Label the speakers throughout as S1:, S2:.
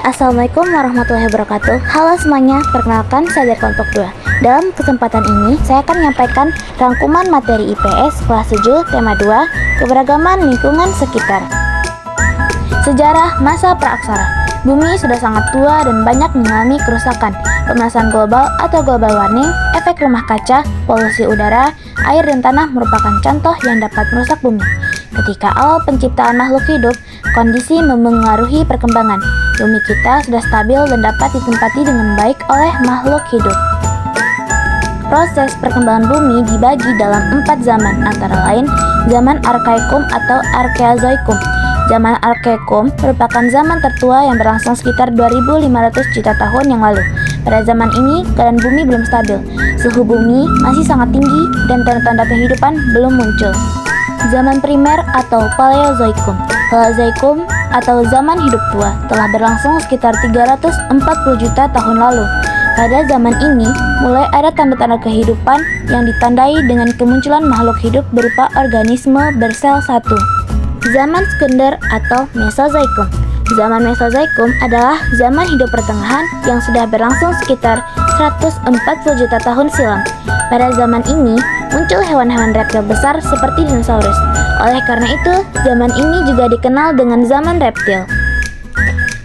S1: Assalamualaikum warahmatullahi wabarakatuh. Halo semuanya, perkenalkan saya dari kelompok 2. Dalam kesempatan ini, saya akan menyampaikan rangkuman materi IPS kelas 7 tema 2, keberagaman lingkungan sekitar. Sejarah masa praaksara. Bumi sudah sangat tua dan banyak mengalami kerusakan, pemanasan global atau global warming, efek rumah kaca, polusi udara, air dan tanah merupakan contoh yang dapat merusak bumi. Ketika awal penciptaan makhluk hidup, kondisi memengaruhi perkembangan. Bumi kita sudah stabil dan dapat ditempati dengan baik oleh makhluk hidup. Proses perkembangan bumi dibagi dalam 4 zaman, antara lain zaman Arkaikum atau Arkeozoikum. Zaman Arkaikum merupakan zaman tertua yang berlangsung sekitar 2500 juta tahun yang lalu. Pada zaman ini, keadaan bumi belum stabil. Suhu bumi masih sangat tinggi dan tanda-tanda kehidupan belum muncul. Zaman primer atau Paleozoikum. Paleozoikum atau zaman hidup tua telah berlangsung sekitar 340 juta tahun lalu. Pada zaman ini, mulai ada tanda-tanda kehidupan yang ditandai dengan kemunculan makhluk hidup berupa organisme bersel satu. Zaman sekunder atau Mesozoikum. Zaman Mesozoikum adalah zaman hidup pertengahan yang sudah berlangsung sekitar 140 juta tahun silam. Pada zaman ini, muncul hewan-hewan reptil besar seperti dinosaurus. Oleh karena itu, zaman ini juga dikenal dengan zaman reptil.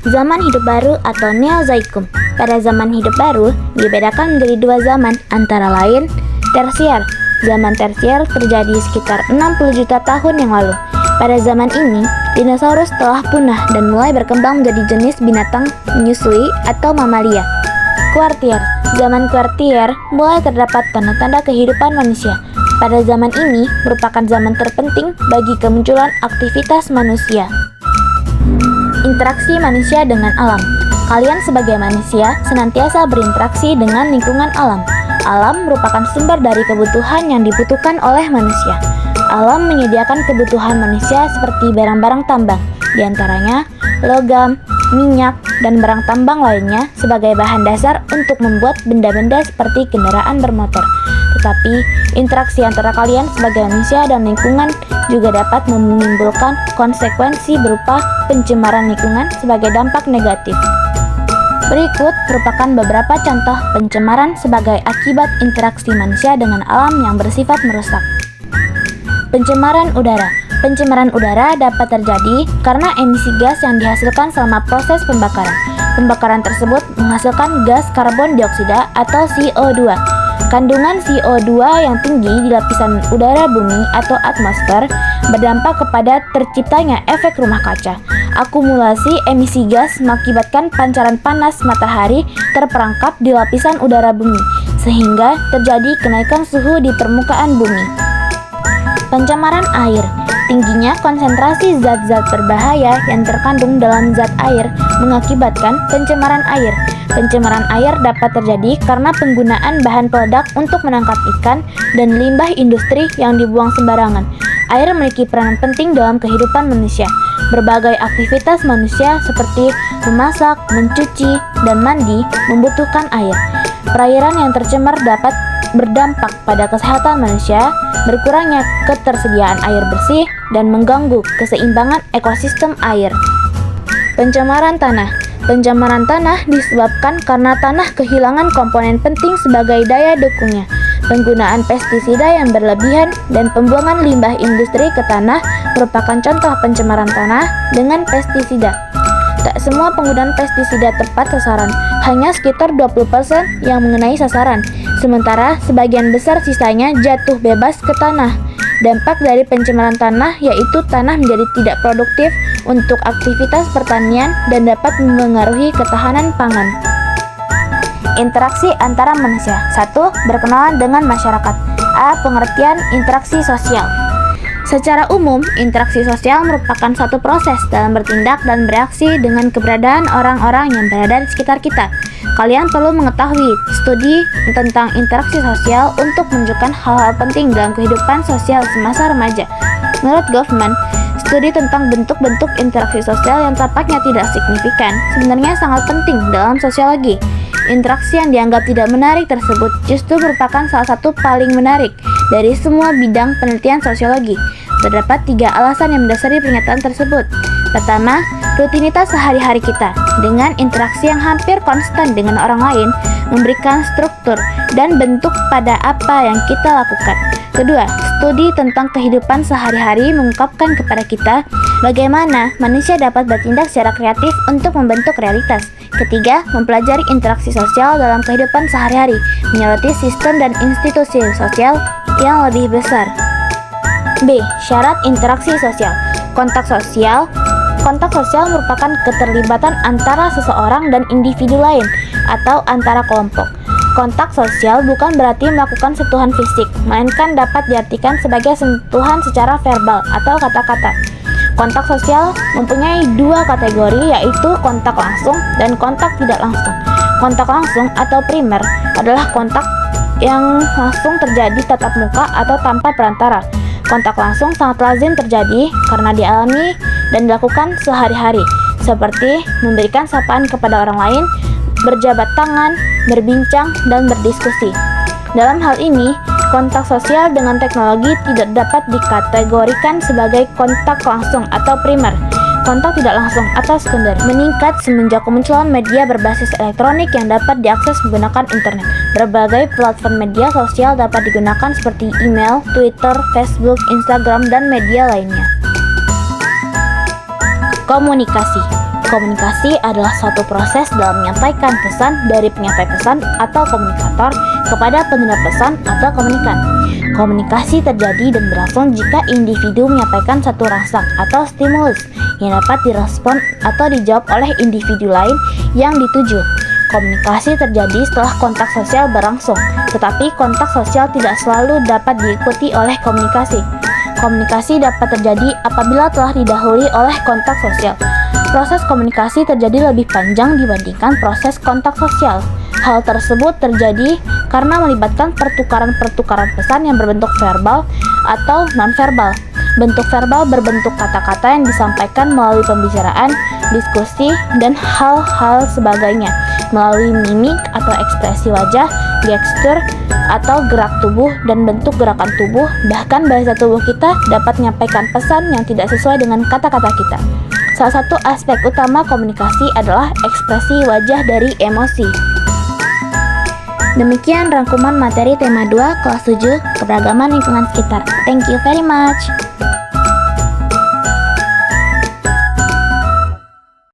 S1: Zaman hidup baru atau Neozoikum. Pada zaman hidup baru dibedakan menjadi 2 zaman, antara lain Tersier. Zaman Tersier terjadi sekitar 60 juta tahun yang lalu. Pada zaman ini, dinosaurus telah punah dan mulai berkembang menjadi jenis binatang menyusui atau mamalia. Kuartier. Zaman Kuartier mulai terdapat tanda-tanda kehidupan manusia. Pada zaman ini merupakan zaman terpenting bagi kemunculan aktivitas manusia. Interaksi manusia dengan alam. Kalian sebagai manusia senantiasa berinteraksi dengan lingkungan alam. Alam merupakan sumber dari kebutuhan yang dibutuhkan oleh manusia. Alam menyediakan kebutuhan manusia seperti barang-barang tambang, diantaranya logam, minyak, dan barang tambang lainnya sebagai bahan dasar untuk membuat benda-benda seperti kendaraan bermotor. Tetapi, interaksi antara kalian sebagai manusia dan lingkungan juga dapat menimbulkan konsekuensi berupa pencemaran lingkungan sebagai dampak negatif. Berikut merupakan beberapa contoh pencemaran sebagai akibat interaksi manusia dengan alam yang bersifat merusak. Pencemaran udara. Pencemaran udara dapat terjadi karena emisi gas yang dihasilkan selama proses pembakaran. Pembakaran tersebut menghasilkan gas karbon dioksida atau CO2. Kandungan CO2 yang tinggi di lapisan udara bumi atau atmosfer berdampak kepada terciptanya efek rumah kaca. Akumulasi emisi gas mengakibatkan pancaran panas matahari terperangkap di lapisan udara bumi, sehingga terjadi kenaikan suhu di permukaan bumi. Pencemaran air. Tingginya konsentrasi zat-zat berbahaya yang terkandung dalam zat air mengakibatkan pencemaran air. Pencemaran air dapat terjadi karena penggunaan bahan peledak untuk menangkap ikan dan limbah industri yang dibuang sembarangan. Air memiliki peranan penting dalam kehidupan manusia. Berbagai aktivitas manusia seperti memasak, mencuci, dan mandi membutuhkan air. Perairan yang tercemar dapat berdampak pada kesehatan manusia, berkurangnya ketersediaan air bersih, dan mengganggu keseimbangan ekosistem air. Pencemaran tanah. Pencemaran tanah disebabkan karena tanah kehilangan komponen penting sebagai daya dukungnya. Penggunaan pestisida yang berlebihan dan pembuangan limbah industri ke tanah merupakan contoh pencemaran tanah dengan pestisida. Tak semua penggunaan pestisida tepat sasaran, hanya sekitar 20% yang mengenai sasaran, sementara sebagian besar sisanya jatuh bebas ke tanah. Dampak dari pencemaran tanah yaitu tanah menjadi tidak produktif untuk aktivitas pertanian dan dapat memengaruhi ketahanan pangan. Interaksi antara manusia. 1. Berkenalan dengan masyarakat. A. Pengertian interaksi sosial. Secara umum, interaksi sosial merupakan suatu proses dalam bertindak dan bereaksi dengan keberadaan orang-orang yang berada di sekitar kita. Kalian perlu mengetahui studi tentang interaksi sosial untuk menunjukkan hal-hal penting dalam kehidupan sosial semasa remaja. Menurut Goffman, studi tentang bentuk-bentuk interaksi sosial yang tampaknya tidak signifikan sebenarnya sangat penting dalam sosiologi. Interaksi yang dianggap tidak menarik tersebut justru merupakan salah satu paling menarik dari semua bidang penelitian sosiologi. Terdapat 3 alasan yang mendasari pernyataan tersebut. Pertama, Rutinitas sehari-hari kita dengan interaksi yang hampir konstan dengan orang lain memberikan struktur dan bentuk pada apa yang kita lakukan. Kedua, studi tentang kehidupan sehari-hari mengungkapkan kepada kita bagaimana manusia dapat bertindak secara kreatif untuk membentuk realitas. Ketiga, mempelajari interaksi sosial dalam kehidupan sehari-hari, menyoroti sistem dan institusi sosial yang lebih besar. B. Syarat interaksi sosial. Kontak sosial merupakan keterlibatan antara seseorang dan individu lain atau antara kelompok. Kontak sosial bukan berarti melakukan sentuhan fisik, melainkan dapat diartikan sebagai sentuhan secara verbal atau kata-kata. Kontak sosial mempunyai dua kategori, yaitu kontak langsung dan kontak tidak langsung. Kontak langsung atau primer adalah kontak yang langsung terjadi tatap muka atau tanpa perantara. Kontak langsung sangat lazim terjadi karena dialami dan dilakukan sehari-hari, seperti memberikan sapaan kepada orang lain, berjabat tangan, berbincang, dan berdiskusi. Dalam hal ini, kontak sosial dengan teknologi tidak dapat dikategorikan sebagai kontak langsung atau primer. Kontak tidak langsung atau sekunder meningkat semenjak kemunculan media berbasis elektronik yang dapat diakses menggunakan internet. Berbagai platform media sosial dapat digunakan seperti email, Twitter, Facebook, Instagram, dan media lainnya. Komunikasi. Komunikasi adalah suatu proses dalam menyampaikan pesan dari penyampai pesan atau komunikator kepada penerima pesan atau komunikan. Komunikasi terjadi dan berlangsung jika individu menyampaikan satu rasa atau stimulus yang dapat direspon atau dijawab oleh individu lain yang dituju. Komunikasi terjadi setelah kontak sosial berlangsung, tetapi kontak sosial tidak selalu dapat diikuti oleh komunikasi. Komunikasi dapat terjadi apabila telah didahului oleh kontak sosial. Proses komunikasi terjadi lebih panjang dibandingkan proses kontak sosial. Hal tersebut terjadi karena melibatkan pertukaran-pertukaran pesan yang berbentuk verbal atau non-verbal. Bentuk verbal berbentuk kata-kata yang disampaikan melalui pembicaraan, diskusi, dan hal-hal sebagainya, melalui mimik atau ekspresi wajah, gestur, atau gerak tubuh dan bentuk gerakan tubuh. Bahkan bahasa tubuh kita dapat menyampaikan pesan yang tidak sesuai dengan kata-kata kita. Salah satu aspek utama komunikasi adalah ekspresi wajah dari emosi. Demikian rangkuman materi tema 2 kelas 7 keberagaman lingkungan sekitar. Thank you very much.